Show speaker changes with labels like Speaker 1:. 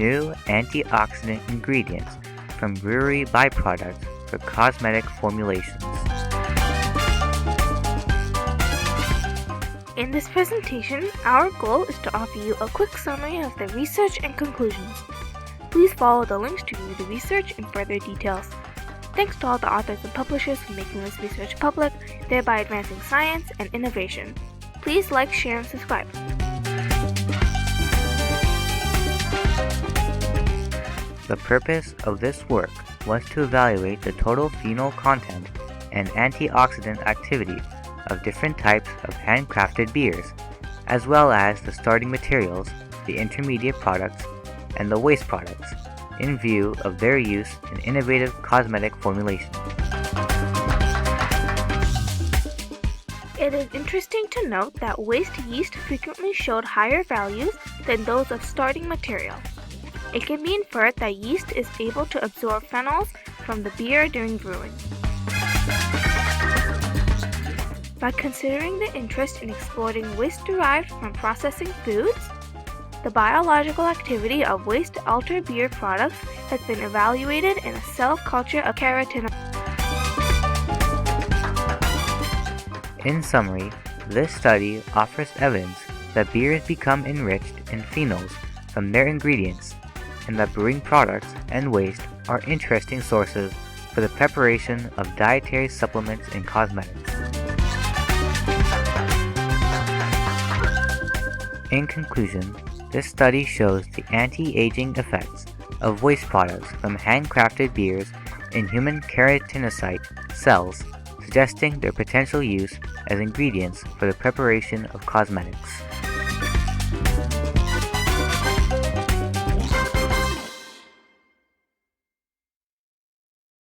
Speaker 1: new antioxidant ingredients from Brewery By-Products for Cosmetic Formulations.
Speaker 2: In this presentation, our goal is to offer you a quick summary of the research and conclusions. Please follow the links to view the research in further details. Thanks to all the authors and publishers for making this research public, thereby advancing science and innovation. Please like, share, and subscribe.
Speaker 1: The purpose of this work was to evaluate the total phenol content and antioxidant activity of different types of handcrafted beers, as well as the starting materials, the intermediate products, and the waste products, in view of their use in innovative cosmetic formulations.
Speaker 2: It is interesting to note that waste yeast frequently showed higher values than those of starting material. It can be inferred that yeast is able to absorb phenols from the beer during brewing. By considering the interest in exploiting waste derived from processing foods, the biological activity of waste-altered beer products has been evaluated in a cell culture of carotenoids.
Speaker 1: In summary, this study offers evidence that beers become enriched in phenols from their ingredients, and that brewing products and waste are interesting sources for the preparation of dietary supplements and cosmetics. In conclusion, this study shows the anti-aging effects of waste products from handcrafted beers in human keratinocyte cells, suggesting their potential use as ingredients for the preparation of cosmetics.